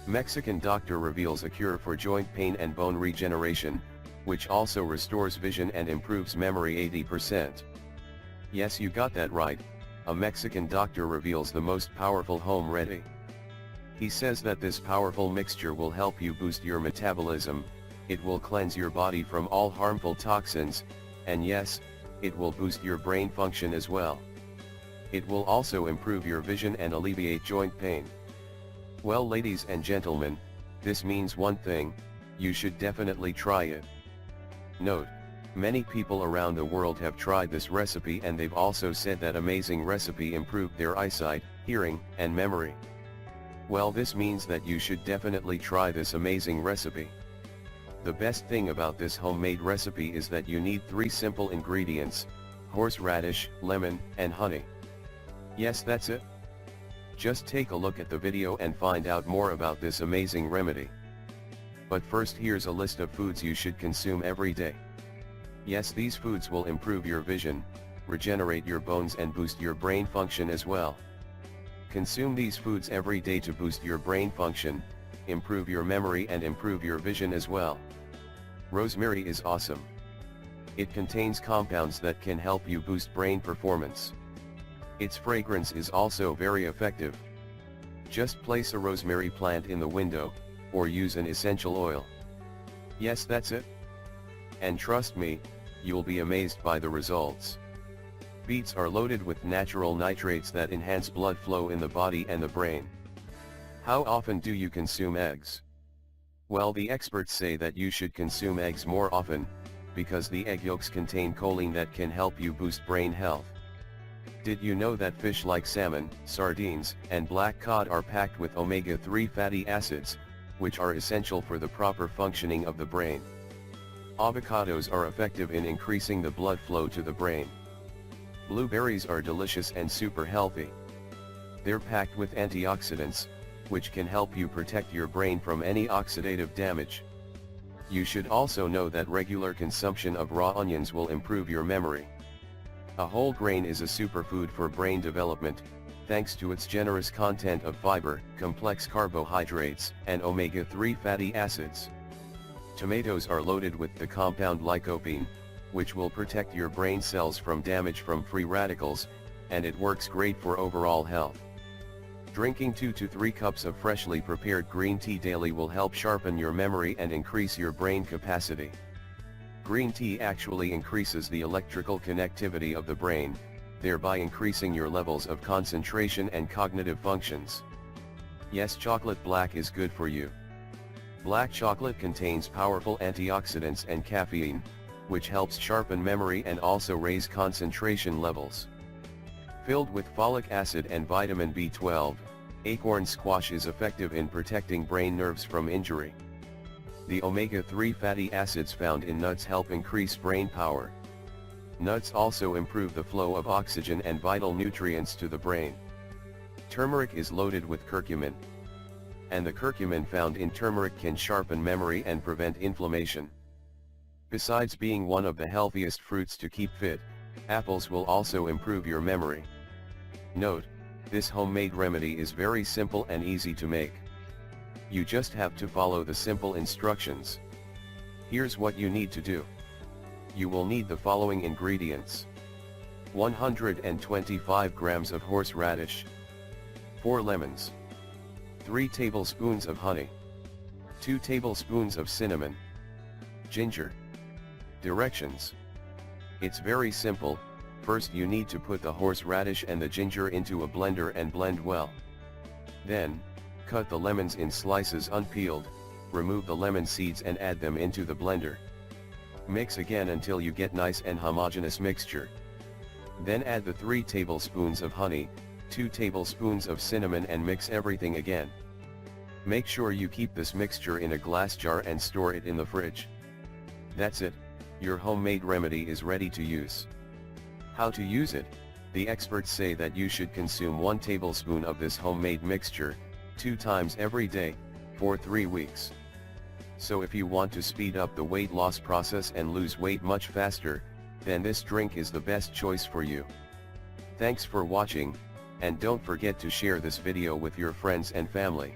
Mexican doctor reveals a cure for joint pain and bone regeneration, which also restores vision and improves memory 80%. Yes, you got that right, a Mexican doctor reveals the most powerful home remedy. He says that this powerful mixture will help you boost your metabolism, it will cleanse your body from all harmful toxins, and yes, it will boost your brain function as well. It will also improve your vision and alleviate joint pain. Well, ladies and gentlemen, this means one thing: you should definitely try it. Note: many people around the world have tried this recipe and they've also said that amazing recipe improved their eyesight, hearing, and memory. Well, this means that you should definitely try this amazing recipe. The best thing about this homemade recipe is that you need 3 simple ingredients: horseradish, lemon, and honey. Yes, that's it. Just take a look at the video and find out more about this amazing remedy. But first, here's a list of foods you should consume every day. Yes, these foods will improve your vision, regenerate your bones and boost your brain function as well. Consume these foods every day to boost your brain function, improve your memory and improve your vision as well. Rosemary is awesome. It contains compounds that can help you boost brain performance. Its fragrance is also very effective. Just place a rosemary plant in the window, or use an essential oil. Yes, that's it. And trust me, you'll be amazed by the results. Beets are loaded with natural nitrates that enhance blood flow in the body and the brain. How often do you consume eggs? Well, the experts say that you should consume eggs more often, because the egg yolks contain choline that can help you boost brain health. Did you know that fish like salmon, sardines, and black cod are packed with omega-3 fatty acids, which are essential for the proper functioning of the brain? Avocados are effective in increasing the blood flow to the brain. Blueberries are delicious and super healthy. They're packed with antioxidants, which can help you protect your brain from any oxidative damage. You should also know that regular consumption of raw onions will improve your memory. A whole grain is a superfood for brain development, thanks to its generous content of fiber, complex carbohydrates, and omega-3 fatty acids. Tomatoes are loaded with the compound lycopene, which will protect your brain cells from damage from free radicals, and it works great for overall health. Drinking 2 to 3 cups of freshly prepared green tea daily will help sharpen your memory and increase your brain capacity. Green tea actually increases the electrical connectivity of the brain, thereby increasing your levels of concentration and cognitive functions. Yes, chocolate black is good for you. Black chocolate contains powerful antioxidants and caffeine, which helps sharpen memory and also raise concentration levels. Filled with folic acid and vitamin B12, acorn squash is effective in protecting brain nerves from injury. The omega-3 fatty acids found in nuts help increase brain power. Nuts also improve the flow of oxygen and vital nutrients to the brain. Turmeric is loaded with curcumin. And the curcumin found in turmeric can sharpen memory and prevent inflammation. Besides being one of the healthiest fruits to keep fit, apples will also improve your memory. Note: this homemade remedy is very simple and easy to make. You just have to follow the simple instructions. Here's what you need to do. You will need the following ingredients: 125 grams of horseradish, 4 lemons, 3 tablespoons of honey, 2 tablespoons of cinnamon, ginger. Directions: it's very simple. First, you need to put the horseradish and the ginger into a blender and blend well. Then, cut the lemons in slices unpeeled, remove the lemon seeds and add them into the blender. Mix again until you get nice and homogeneous mixture. Then add the 3 tablespoons of honey, 2 tablespoons of cinnamon and mix everything again. Make sure you keep this mixture in a glass jar and store it in the fridge. That's it, your homemade remedy is ready to use. How to use it? The experts say that you should consume 1 tablespoon of this homemade mixture 2 times every day, for 3 weeks. So if you want to speed up the weight loss process and lose weight much faster, then this drink is the best choice for you. Thanks for watching, and don't forget to share this video with your friends and family.